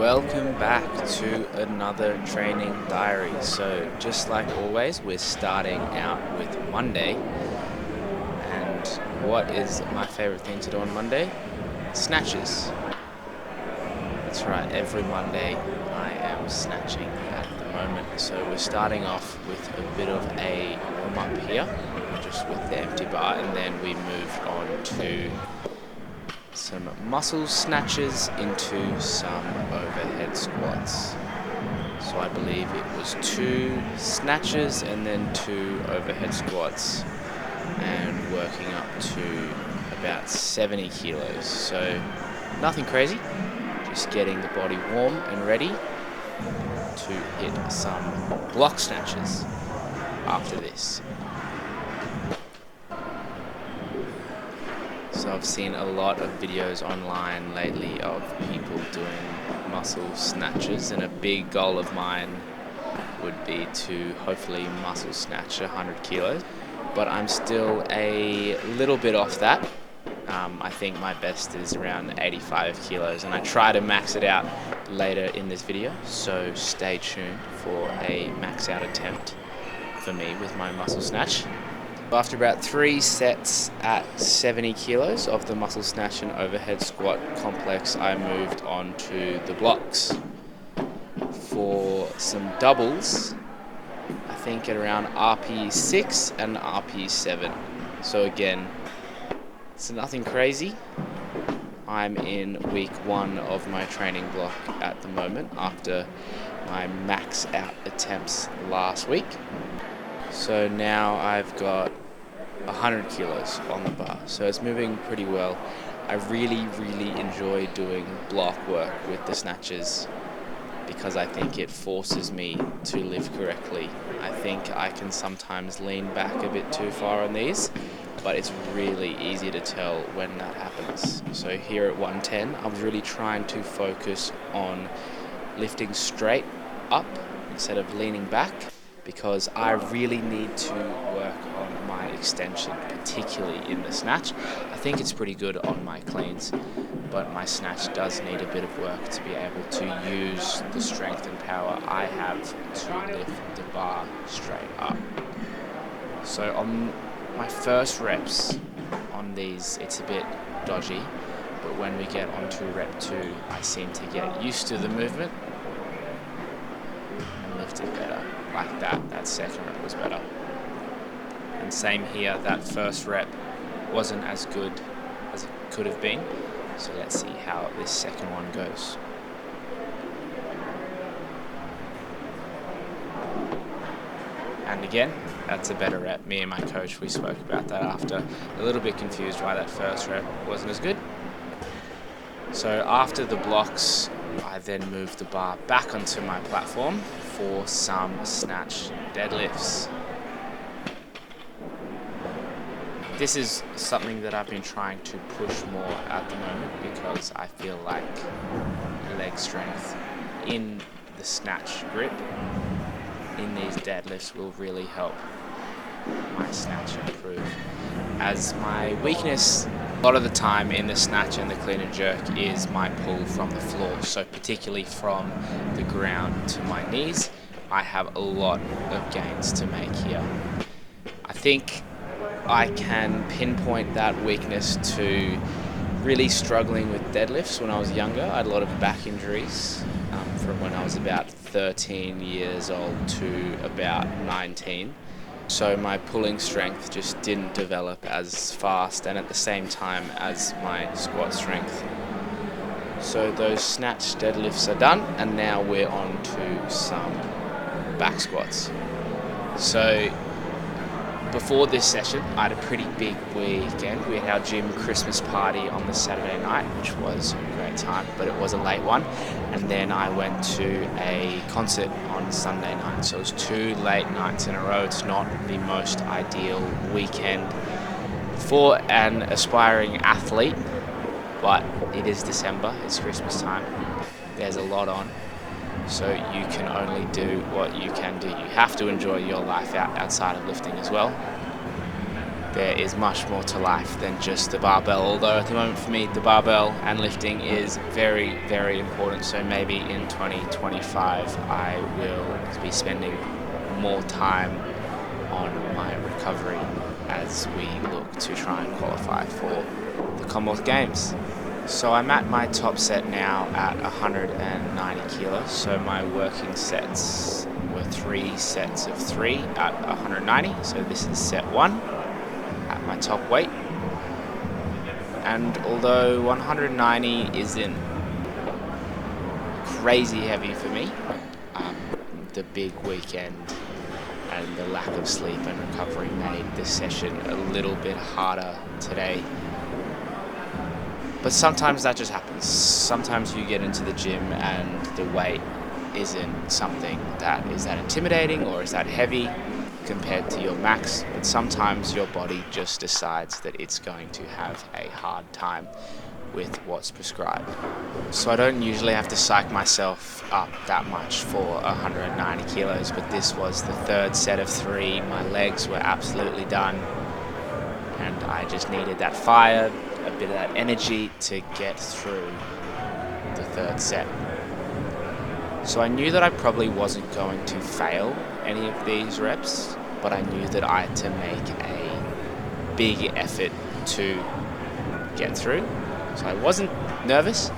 Welcome back to another training diary. So just like always, we're starting out with Monday. And what is my favorite thing to do on Monday? Snatches. That's right, every Monday I am snatching at the moment. So we're starting off with a bit of a warm up here, just with the empty bar, and then we move on to some muscle snatches into some overhead squats. So I believe it was 2 snatches and then 2 overhead squats, and working up to about 70 kilos. So nothing crazy, just getting the body warm and ready to hit some block snatches after this. So I've seen a lot of videos online lately of people doing muscle snatches, and a big goal of mine would be to hopefully muscle snatch 100 kilos, but I'm still a little bit off that. I think my best is around 85 kilos, and I try to max it out later in this video, so stay tuned for a max out attempt for me with my muscle snatch. After about 3 sets at 70 kilos of the muscle snatch and overhead squat complex, I moved on to the blocks. For some doubles, I think at around RP 6 and RP 7. So again, it's nothing crazy. I'm in week 1 of my training block at the moment after my max out attempts last week. So now I've got 100 kilos on the bar, so it's moving pretty well. I really enjoy doing block work with the snatches because I think it forces me to lift correctly. I think I can sometimes lean back a bit too far on these, but it's really easy to tell when that happens. So here at 110, I'm really trying to focus on lifting straight up instead of leaning back, because I really need to work on my extension, particularly in the snatch. I think it's pretty good on my cleans, but my snatch does need a bit of work to be able to use the strength and power I have to lift the bar straight up. So on my first reps on these, it's a bit dodgy, but when we get onto rep 2, I seem to get used to the movement and lift it better. Like that second rep was better. And same here, that first rep wasn't as good as it could have been. So let's see how this second one goes. And again, that's a better rep. Me and my coach, we spoke about that after. A little bit confused why that first rep wasn't as good. So after the blocks, I then moved the bar back onto my platform for some snatch deadlifts. This is something that I've been trying to push more at the moment because I feel like leg strength in the snatch grip in these deadlifts will really help my snatch improve. As my weakness a lot of the time in the snatch and the clean and jerk is my pull from the floor, so particularly from the ground to my knees, I have a lot of gains to make here. I think I can pinpoint that weakness to really struggling with deadlifts when I was younger. I had a lot of back injuries from when I was about 13 years old to about 19. So my pulling strength just didn't develop as fast and at the same time as my squat strength. So those snatch deadlifts are done, and now we're on to some back squats. So before this session, I had a pretty big weekend. We had our gym Christmas party on the Saturday night, which was a great time, but it was a late one. And then I went to a concert on Sunday night. So it was 2 late nights in a row. It's not the most ideal weekend for an aspiring athlete, but it is December, it's Christmas time. There's a lot on. So you can only do what you can do. You have to enjoy your life outside of lifting as well. there is much more to life than just the barbell, although at the moment for me the barbell and lifting is very, very important. So maybe in 2025 I will be spending more time on my recovery as we look to try and qualify for the Commonwealth Games. So I'm at my top set now at 190 kilos. So my working sets were 3 sets of 3 at 190. So this is set 1 at my top weight. And although 190 isn't crazy heavy for me, the big weekend and the lack of sleep and recovery made this session a little bit harder today. But sometimes that just happens. Sometimes you get into the gym and the weight isn't something that is that intimidating or is that heavy compared to your max, but sometimes your body just decides that it's going to have a hard time with what's prescribed. So I don't usually have to psych myself up that much for 190 kilos, but this was the 3rd set of 3. My legs were absolutely done, and I just needed that fire, a bit of that energy to get through the 3rd set. So I knew that I probably wasn't going to fail any of these reps, but I knew that I had to make a big effort to get through. So I wasn't nervous,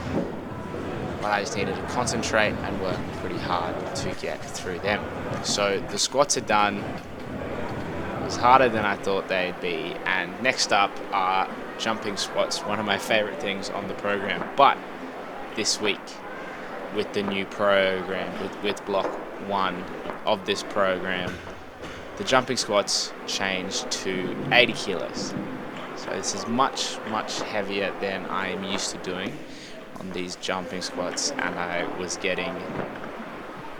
but I just needed to concentrate and work pretty hard to get through them. So the squats are done. It was harder than I thought they'd be. And next up are jumping squats, one of my favorite things on the program. But this week, with the new program, with block 1 of this program, the jumping squats changed to 80 kilos. So this is much, much heavier than I am used to doing on these jumping squats, and I was getting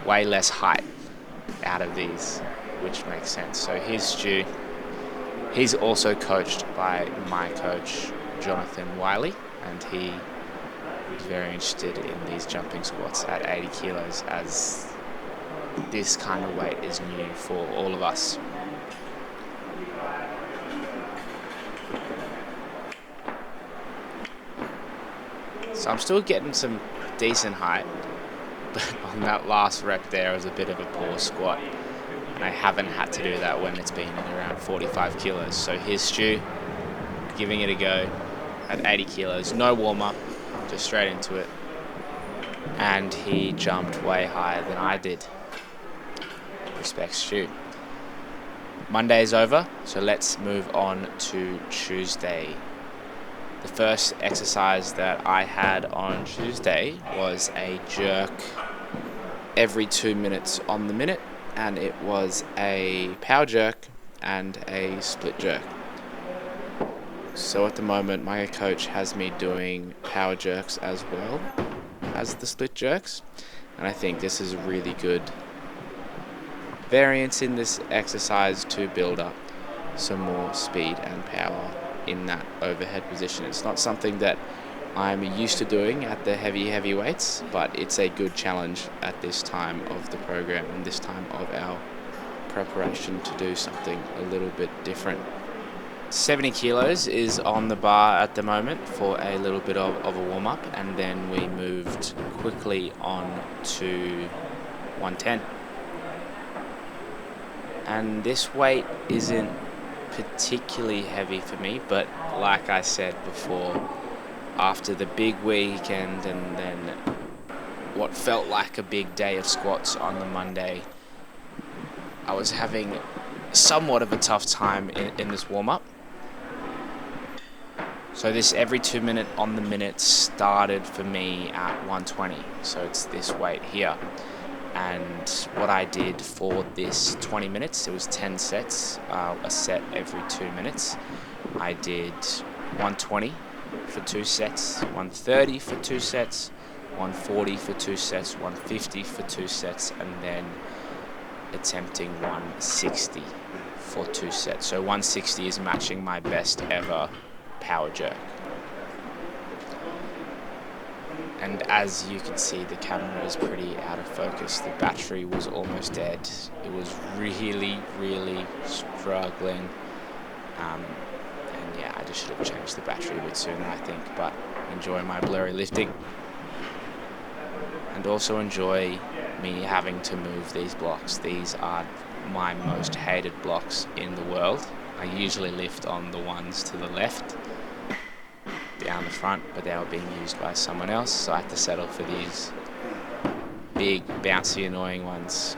way less height out of these, which makes sense. So here's Stu. He's also coached by my coach, Jonathan Wiley, and he is very interested in these jumping squats at 80 kilos as this kind of weight is new for all of us. So I'm still getting some decent height, but on that last rep there was a bit of a poor squat, and I haven't had to do that when it's been around 45 kilos. So here's Stu giving it a go at 80 kilos, no warm-up, just straight into it, and he jumped way higher than I did. Respect Stu. Monday is over, so let's move on to Tuesday. The first exercise that I had on Tuesday was a jerk every 2 minutes on the minute, and it was a power jerk and a split jerk. So at the moment my coach has me doing power jerks as well as the split jerks, and I think this is a really good variance in this exercise to build up some more speed and power in that overhead position. It's not something that I'm used to doing at the heavy weights, but it's a good challenge at this time of the program and this time of our preparation to do something a little bit different. 70 kilos is on the bar at the moment for a little bit of a warm-up, and then we moved quickly on to 110. And this weight isn't particularly heavy for me, but like I said before, after the big weekend and then what felt like a big day of squats on the Monday, I was having somewhat of a tough time in this warm-up. So this every 2 minute on the minute started for me at 120, so it's this weight here. And what I did for this 20 minutes, it was 10 sets, a set every 2 minutes. I did 120 for 2 sets, 130 for 2 sets, 140 for 2 sets, 150 for 2 sets, and then attempting 160 for 2 sets. So 160 is matching my best ever power jerk. And as you can see, the camera is pretty out of focus. The battery was almost dead. It was really, really struggling. And yeah, I just should have changed the battery a bit sooner, I think, but enjoy my blurry lifting. And also enjoy me having to move these blocks. These are my most hated blocks in the world. I usually lift on the ones to the left, down the front, but they were being used by someone else, so I had to settle for these big, bouncy, annoying ones.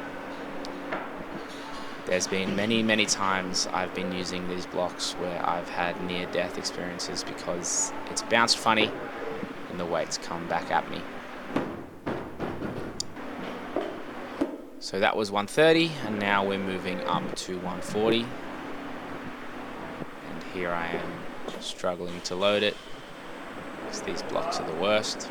There's been many times I've been using these blocks where I've had near-death experiences because it's bounced funny and the weights come back at me. So that was 130, and now we're moving up to 140. And here I am struggling to load it, because these blocks are the worst.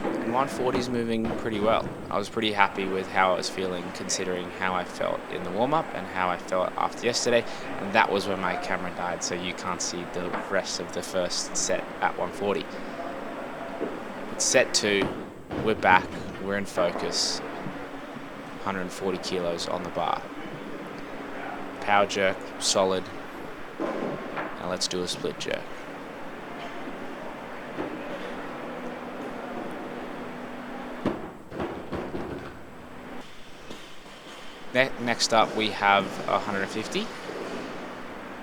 And 140 is moving pretty well. I was pretty happy with how I was feeling, considering how I felt in the warm-up and how I felt after yesterday. And that was when my camera died, so you can't see the rest of the first set at 140. But set 2, we're back, we're in focus. 140 kilos on the bar. Power jerk, solid. Now let's do a split jerk. Next up we have 150.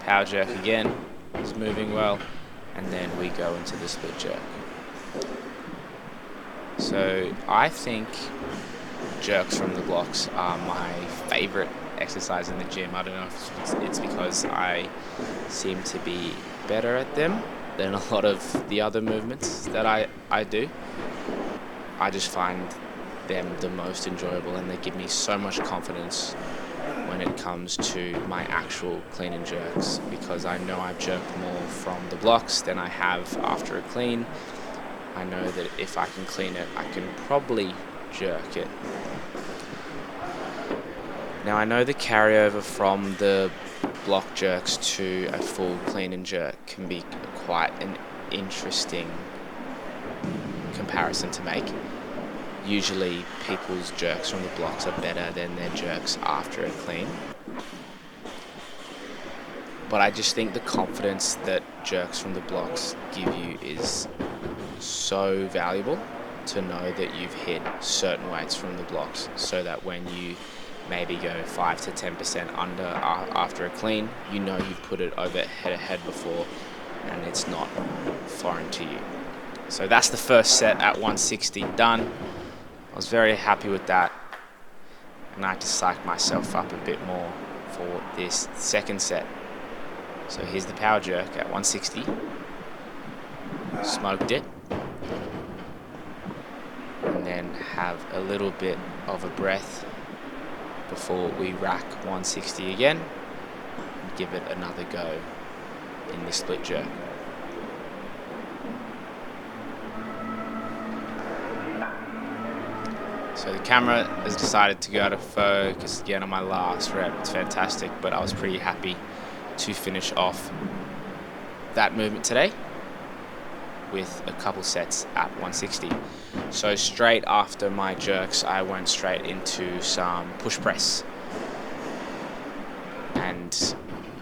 Power jerk again is moving well, and then we go into the split jerk. So I think jerks from the blocks are my favorite exercise in the gym. I don't know if it's because I seem to be better at them than a lot of the other movements that I do. I just find them the most enjoyable, and they give me so much confidence when it comes to my actual clean and jerks, because I know I've jerked more from the blocks than I have after a clean. I know that if I can clean it, I can probably jerk it. Now I know the carryover from the block jerks to a full clean and jerk can be quite an interesting comparison to make. Usually people's jerks from the blocks are better than their jerks after a clean. But I just think the confidence that jerks from the blocks give you is so valuable, to know that you've hit certain weights from the blocks, so that when you maybe go 5 to 10% under after a clean, you know you've put it over head before and it's not foreign to you. So that's the first set at 160 done. I was very happy with that, and I had to psych myself up a bit more for this second set. So here's the power jerk at 160. Smoked it. And then have a little bit of a breath before we rack 160 again and give it another go in the split jerk. So the camera has decided to go out of focus again on my last rep. It's fantastic, but I was pretty happy to finish off that movement today with a couple sets at 160. So straight after my jerks, I went straight into some push press. And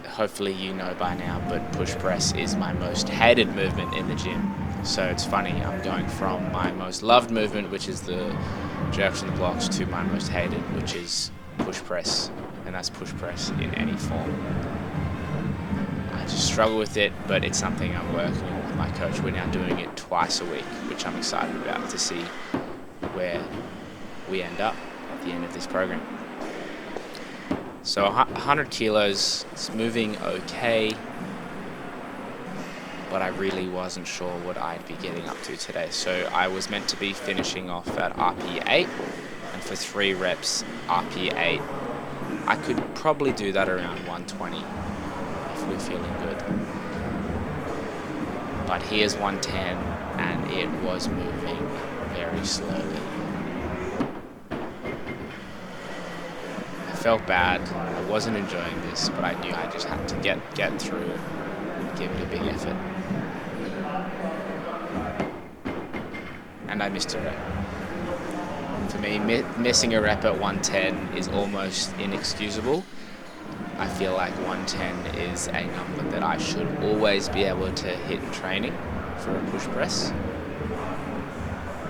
hopefully you know by now, but push press is my most hated movement in the gym. So it's funny, I'm going from my most loved movement, which is the jerks and the blocks, to my most hated, which is push press. And that's push press in any form. I just struggle with it, but it's something I'm working on with my coach. We're now doing it twice a week, which I'm excited about, to see where we end up at the end of this program. So 100 kilos, it's moving okay, but I really wasn't sure what I'd be getting up to today. So I was meant to be finishing off at RP 8, and for 3 reps, RP 8, I could probably do that around 120 if we're feeling good. But here's 110, and it was moving very slowly. I felt bad, I wasn't enjoying this, but I knew I just had to get through it and give it a big effort. And I missed a rep. For me, missing a rep at 110 is almost inexcusable, I feel like 110 is a number that I should always be able to hit in training for a push press.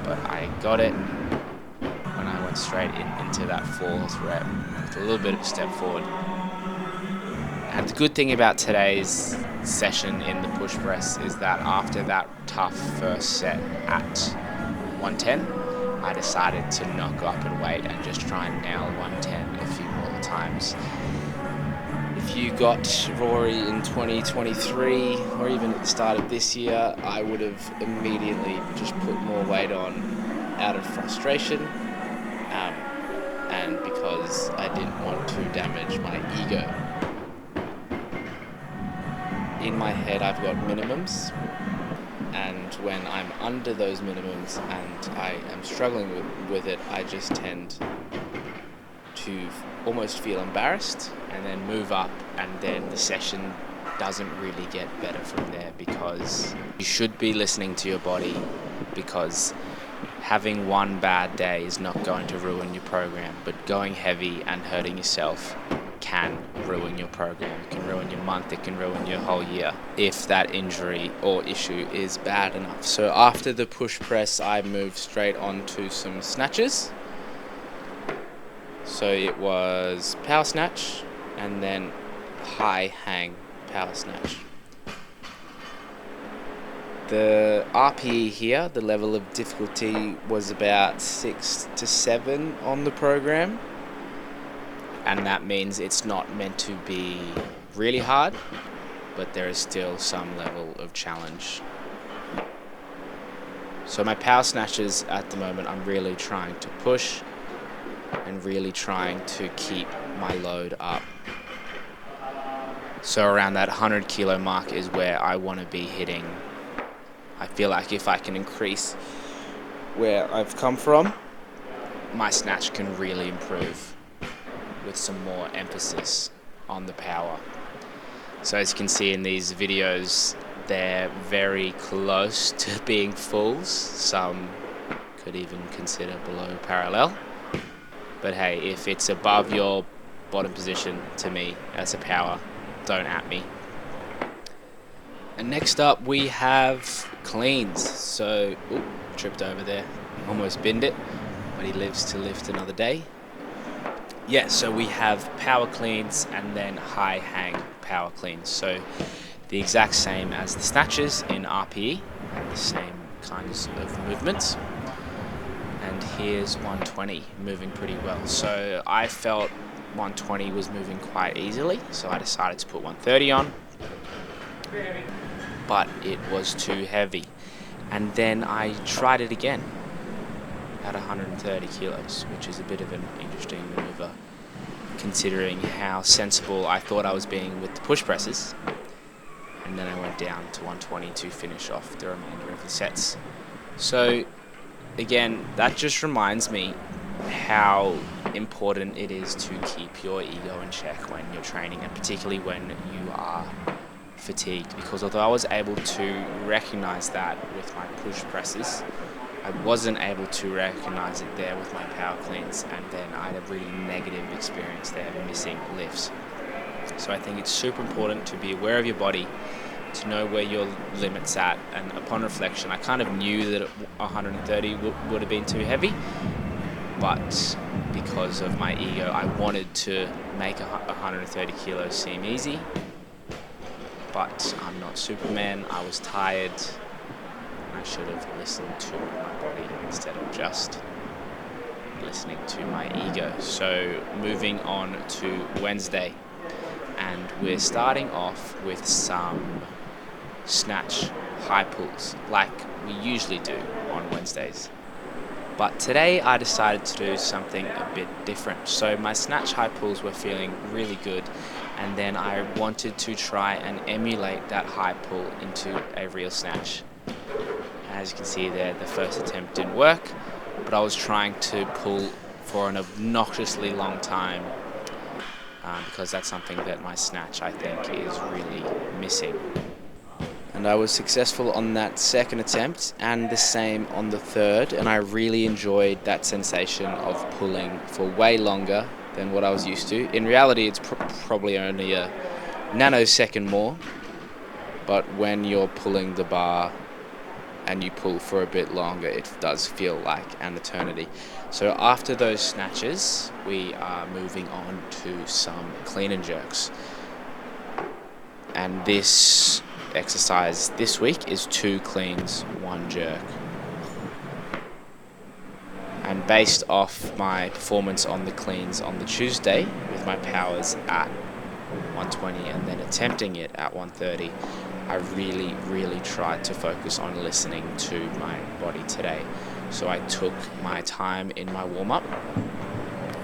But I got it when I went straight into that 4th rep with a little bit of a step forward. And the good thing about today's session in the push press is that after that tough first set at 110, I decided to knock up and wait and just try and nail 110 a few more times. If you got Rory in 2023 or even at the start of this year, I would have immediately just put more weight on out of frustration and because I didn't want to damage my ego. In my head, I've got minimums, and when I'm under those minimums and I am struggling with it, I just tend to almost feel embarrassed and then move up, and then the session doesn't really get better from there, because you should be listening to your body, because having one bad day is not going to ruin your program, but going heavy and hurting yourself can ruin your program. It can ruin your month, it can ruin your whole year if that injury or issue is bad enough. So after the push press, I moved straight on to some snatches. So it was power snatch and then high hang power snatch. The RPE here, the level of difficulty, was about 6 to 7 on the program. And that means it's not meant to be really hard, but there is still some level of challenge. So my power snatches at the moment, I'm really trying to push and really trying to keep my load up. So around that 100 kilo mark is where I want to be hitting. I feel like if I can increase where I've come from, my snatch can really improve with some more emphasis on the power. So as you can see in these videos, they're very close to being fulls. Some could even consider below parallel. But hey, if it's above your bottom position, to me, as a power, don't at me. And next up we have cleans. So, tripped over there, almost binned it, but he lives to lift another day. Yeah, so we have power cleans and then high hang power cleans. So the exact same as the snatches in RPE, and the same kinds of movements. And here's 120 moving pretty well. So I felt 120 was moving quite easily, so I decided to put 130 on, but it was too heavy. And then I tried it again at 130 kilos, which is a bit of an interesting maneuver considering how sensible I thought I was being with the push presses. And then I went down to 120 to finish off the remainder of the sets. So again, that just reminds me how important it is to keep your ego in check when you're training, and particularly when you are fatigued, because although I was able to recognize that with my push presses, I wasn't able to recognize it there with my power cleans, and then I had a really negative experience there, missing lifts. So I think it's super important to be aware of your body, to know where your limit's at, and upon reflection, I kind of knew that 130 would have been too heavy, but because of my ego, I wanted to make 130 kilos seem easy, but I'm not Superman. I was tired. I should have listened to my body instead of just listening to my ego. So moving on to Wednesday, and we're starting off with some snatch high pulls like we usually do on Wednesdays. But today I decided to do something a bit different. So my snatch high pulls were feeling really good, and then I wanted to try and emulate that high pull into a real snatch. As you can see there, the first attempt didn't work, but I was trying to pull for an obnoxiously long time because that's something that my snatch, I think, is really missing. And I was successful on that second attempt and the same on the third, and I really enjoyed that sensation of pulling for way longer than what I was used to. In reality, it's probably only a nanosecond more, but when you're pulling the bar and you pull for a bit longer, it does feel like an eternity. So after those snatches, we are moving on to some clean and jerks. And this exercise this week is 2 cleans, 1 jerk. And based off my performance on the cleans on the Tuesday, with my powers at 120 and then attempting it at 130, I really tried to focus on listening to my body today. So I took my time in my warm-up,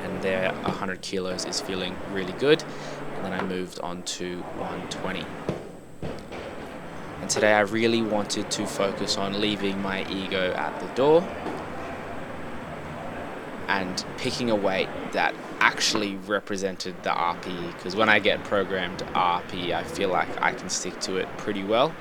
and there 100 kilos is feeling really good, and then I moved on to 120. And today I really wanted to focus on leaving my ego at the door and picking a weight that actually represented the RPE, because when I get programmed RPE, I feel like I can stick to it pretty well,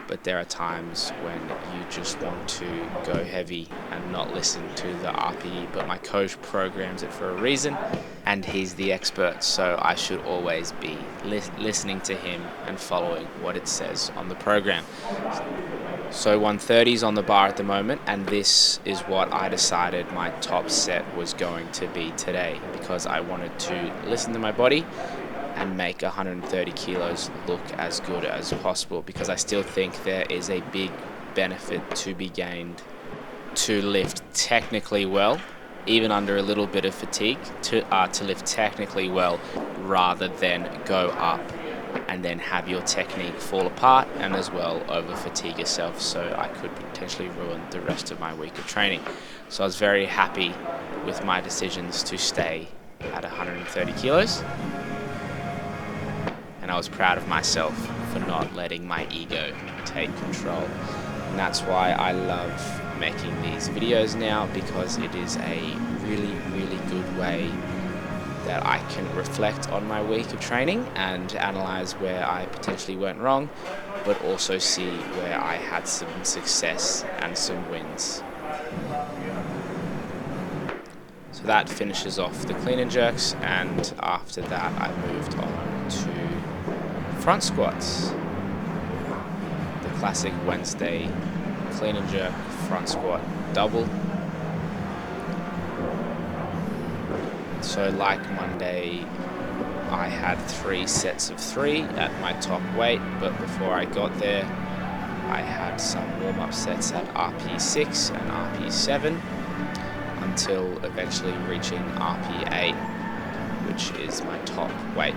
but there are times when you just want to go heavy and not listen to the RPE. But my coach programs it for a reason, and he's the expert, so I should always be listening to him and following what it says on the program. So 130 is on the bar at the moment, and this is what I decided my top set was going to be today, because I wanted to listen to my body and make 130 kilos look as good as possible, because I still think there is a big benefit to be gained to lift technically well, even under a little bit of fatigue, to lift technically well rather than go up and then have your technique fall apart and as well over fatigue yourself, so I could potentially ruin the rest of my week of training. So I was very happy with my decisions to stay at 130 kilos, and I was proud of myself for not letting my ego take control. And that's why I love making these videos now, because it is a really good way that I can reflect on my week of training and analyze where I potentially went wrong, but also see where I had some success and some wins. So that finishes off the clean and jerks, and after that I moved on to front squats. The classic Wednesday clean and jerk front squat double. So like Monday, I had 3 sets of 3 at my top weight, but before I got there, I had some warm-up sets at RP 6 and RP 7 until eventually reaching RP 8, which is my top weight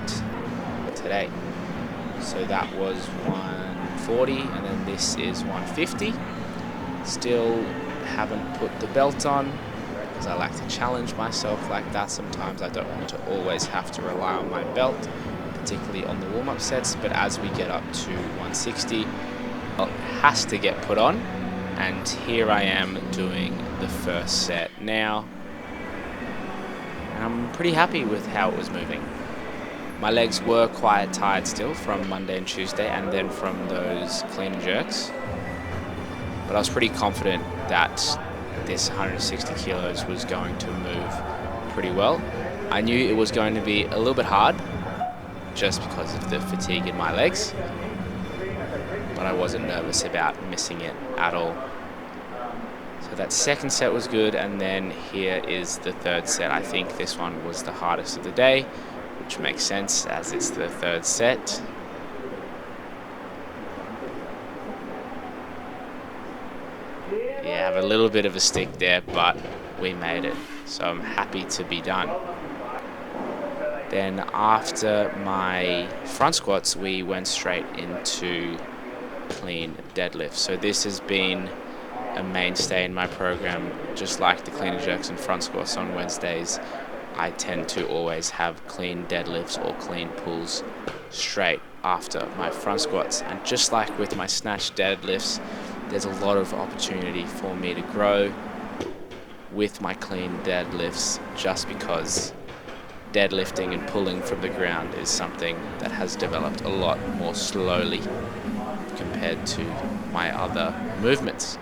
today. So that was 140, and then this is 150. Still haven't put the belt on, because I like to challenge myself like that sometimes. I don't want to always have to rely on my belt, particularly on the warm-up sets, but as we get up to 160, well, it has to get put on, and here I am doing the first set now, and I'm pretty happy with how it was moving. My legs were quite tired still from Monday and Tuesday, and then from those clean and jerks, but I was pretty confident that this 160 kilos was going to move pretty well. I knew it was going to be a little bit hard just because of the fatigue in my legs, but I wasn't nervous about missing it at all. So that second set was good, and then here is the third set. I think this one was the hardest of the day, which makes sense as it's the third set. Yeah, I have a little bit of a stick there, but we made it, so I'm happy to be done. Then after my front squats, we went straight into clean deadlifts. So this has been a mainstay in my program, just like the clean and jerks and front squats on Wednesdays. I tend to always have clean deadlifts or clean pulls straight after my front squats. And just like with my snatch deadlifts, there's a lot of opportunity for me to grow with my clean deadlifts, just because deadlifting and pulling from the ground is something that has developed a lot more slowly compared to my other movements.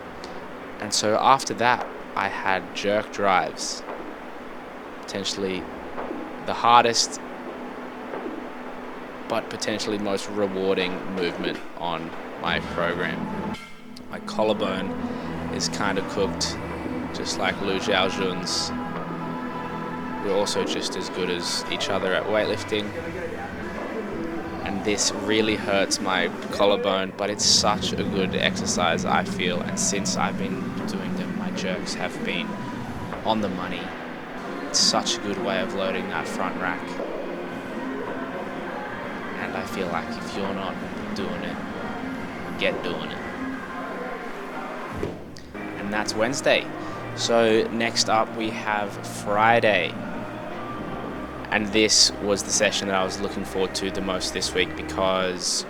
And so after that, I had jerk drives, potentially the hardest but potentially most rewarding movement on my program. My collarbone is kind of cooked, just like Lu Xiaojun's. We're also just as good as each other at weightlifting. And this really hurts my collarbone, but it's such a good exercise, I feel. And since I've been doing them, my jerks have been on the money. It's such a good way of loading that front rack. And I feel like if you're not doing it, get doing it. And that's Wednesday. So next up we have Friday. And this was the session that I was looking forward to the most this week because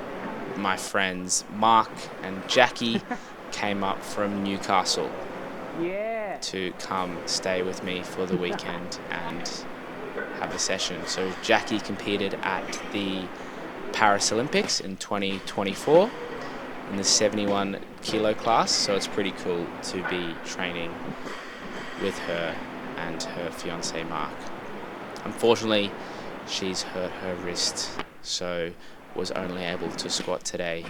my friends Mark and Jackie came up from Newcastle to come stay with me for the weekend and have a session. So Jackie competed at the Paris Olympics in 2024 in the 71 kilo class, so it's pretty cool to be training with her and her fiance Mark. Unfortunately, she's hurt her wrist, so was only able to squat today.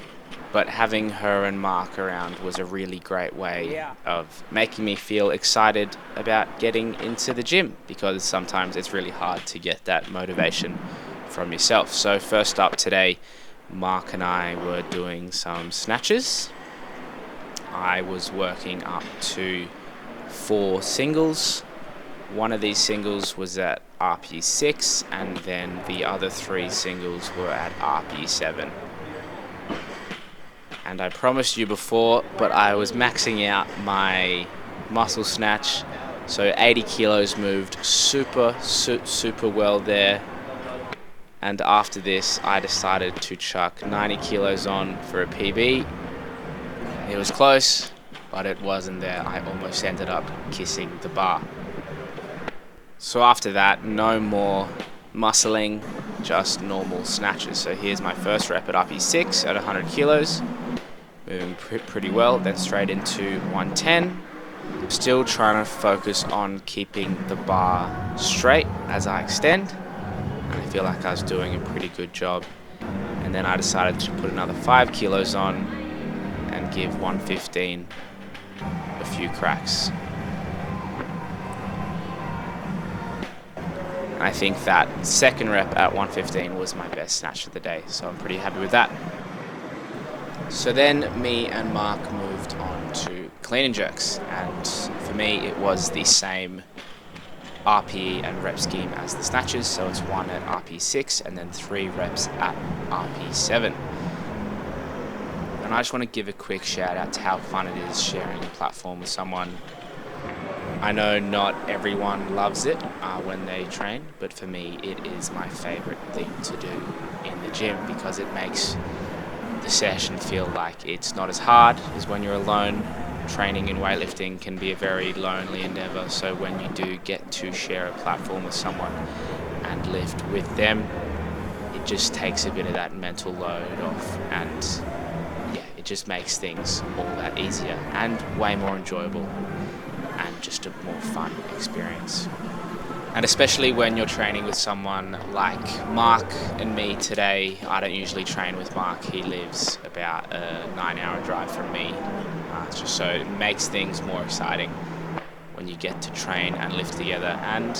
But having her and Mark around was a really great way of making me feel excited about getting into the gym, because sometimes it's really hard to get that motivation from yourself. So first up today, Mark and I were doing some snatches. I was working up to 4 singles. One of these singles was at RP6, and then the other 3 singles were at RP7. And I promised you before, but I was maxing out my muscle snatch, so 80 kilos moved super well there. And after this, I decided to chuck 90 kilos on for a PB. It was close, but it wasn't there. I almost ended up kissing the bar. So after that, no more muscling, just normal snatches. So here's my first rep at RP6 at 100 kilos. Moving pretty well, then straight into 110. Still trying to focus on keeping the bar straight as I extend. And I feel like I was doing a pretty good job. And then I decided to put another 5 kilos on and give 115 a few cracks. I think that second rep at 115 was my best snatch of the day, so I'm pretty happy with that. So then me and Mark moved on to clean and jerks, and for me it was the same RPE and rep scheme as the snatches, so it's 1 at RP6 and then 3 reps at RP7. And I just want to give a quick shout out to how fun it is sharing a platform with someone. I know not everyone loves it when they train, but for me it is my favorite thing to do in the gym, because it makes the session feel like it's not as hard as when you're alone. Training in weightlifting can be a very lonely endeavor, so when you do get to share a platform with someone and lift with them, it just takes a bit of that mental load off, and yeah, it just makes things all that easier and way more enjoyable and just a more fun experience. And especially when you're training with someone like Mark and me today. I don't usually train with Mark. He lives about a 9-hour drive from me. Just so it makes things more exciting when you get to train and lift together and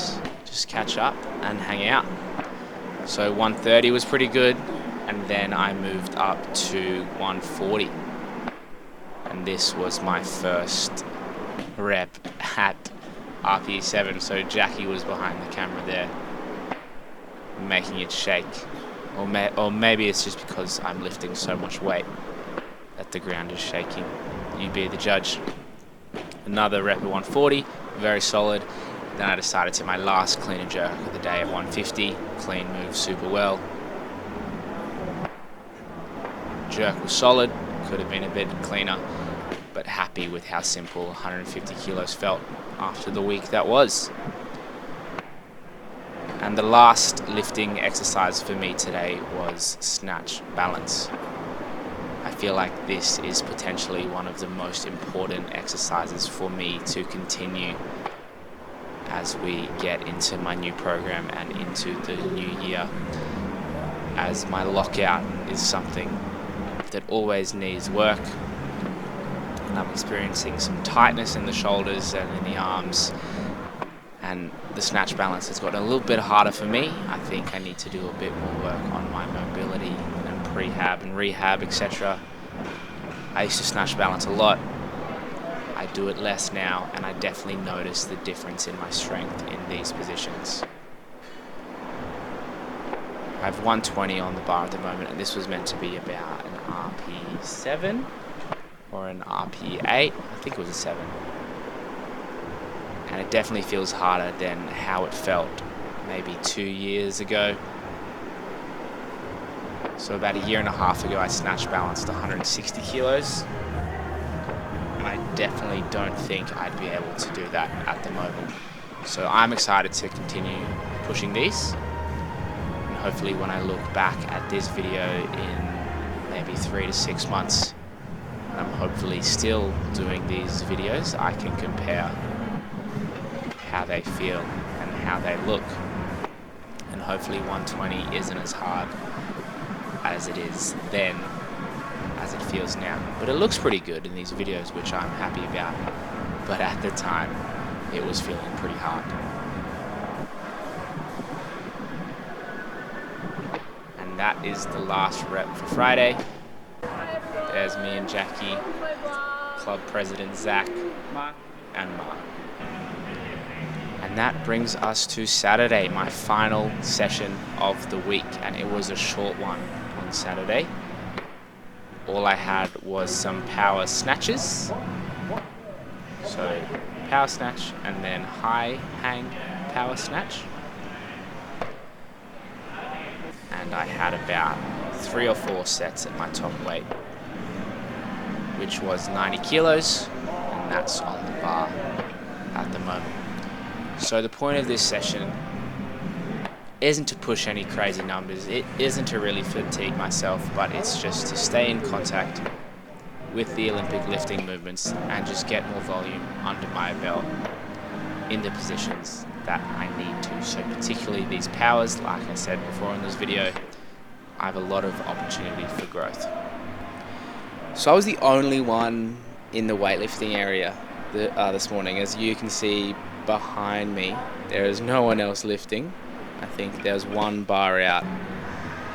just catch up and hang out. So 130 was pretty good, and then I moved up to 140. And this was my first rep at RP7, so Jackie was behind the camera there, making it shake. Or maybe it's just because I'm lifting so much weight that the ground is shaking. You be the judge. Another rep at 140, very solid. Then I decided to my last clean and jerk of the day at 150. Clean moved super well. Jerk was solid, could have been a bit cleaner, but happy with how simple 150 kilos felt after the week that was. And the last lifting exercise for me today was snatch balance. I feel like this is potentially one of the most important exercises for me to continue as we get into my new program and into the new year, as my lockout is something that always needs work, and I'm experiencing some tightness in the shoulders and in the arms, and the snatch balance has gotten a little bit harder for me. I think I need to do a bit more work on my mobility and prehab and rehab, etc. I used to snatch balance a lot. I do it less now, and I definitely notice the difference in my strength in these positions. I have 120 on the bar at the moment, and this was meant to be about an RP7 or an RP8. I think it was a 7. And it definitely feels harder than how it felt maybe 2 years ago. So about a year and a half ago, I snatch balanced 160 kilos. And I definitely don't think I'd be able to do that at the moment. So I'm excited to continue pushing these. And hopefully when I look back at this video in maybe 3 to 6 months, and I'm hopefully still doing these videos, I can compare how they feel and how they look. And hopefully 120 isn't as hard as it is then as it feels now. But it looks pretty good in these videos, which I'm happy about. But at the time, it was feeling pretty hard. And that is the last rep for Friday. There's me and Jackie, club president Zach, and Mark. And that brings us to Saturday, my final session of the week, and it was a short one on Saturday. All I had was some power snatches, so power snatch and then high hang power snatch, and I had about 3 or 4 sets at my top weight, which was 90 kilos, and that's on the bar at the moment. So the point of this session isn't to push any crazy numbers, it isn't to really fatigue myself, but it's just to stay in contact with the Olympic lifting movements and just get more volume under my belt in the positions that I need to. So particularly these powers, like I said before in this video, I have a lot of opportunity for growth. So I was the only one in the weightlifting area this morning. As you can see behind me, there is no one else lifting. I think there's one bar out,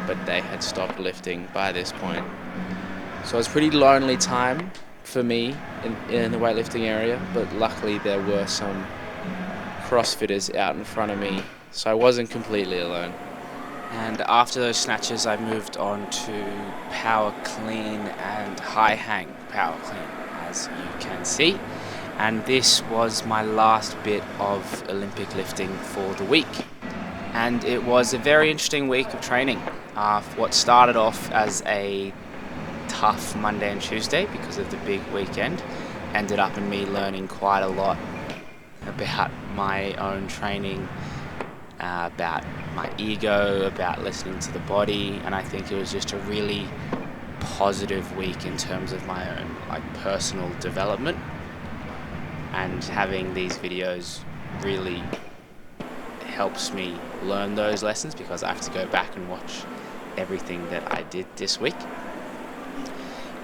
but they had stopped lifting by this point. So it was a pretty lonely time for me in the weightlifting area, but luckily there were some CrossFitters out in front of me, so I wasn't completely alone. And after those snatches, I moved on to power clean and high hang power clean, as you can see. And this was my last bit of Olympic lifting for the week. And it was a very interesting week of training. What started off as a tough Monday and Tuesday because of the big weekend ended up in me learning quite a lot about my own training, about my ego, about listening to the body, and I think it was just a really positive week in terms of my own personal development. And having these videos really helps me learn those lessons because I have to go back and watch everything that I did this week.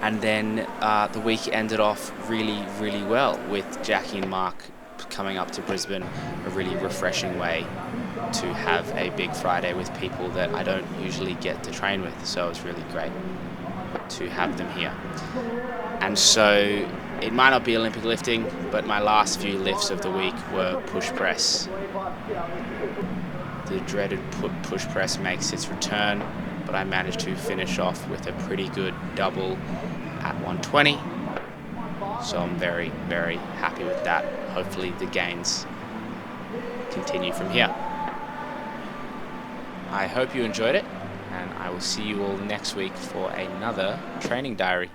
And then the week ended off really, really well with Jackie and Mark coming up to Brisbane, a really refreshing way to have a big Friday with people that I don't usually get to train with. So it was really great to have them here. And so it might not be Olympic lifting, but my last few lifts of the week were push press. The dreaded push press makes its return, but I managed to finish off with a pretty good double at 120. So I'm very, very happy with that. Hopefully the gains continue from here. I hope you enjoyed it, and I will see you all next week for another training diary.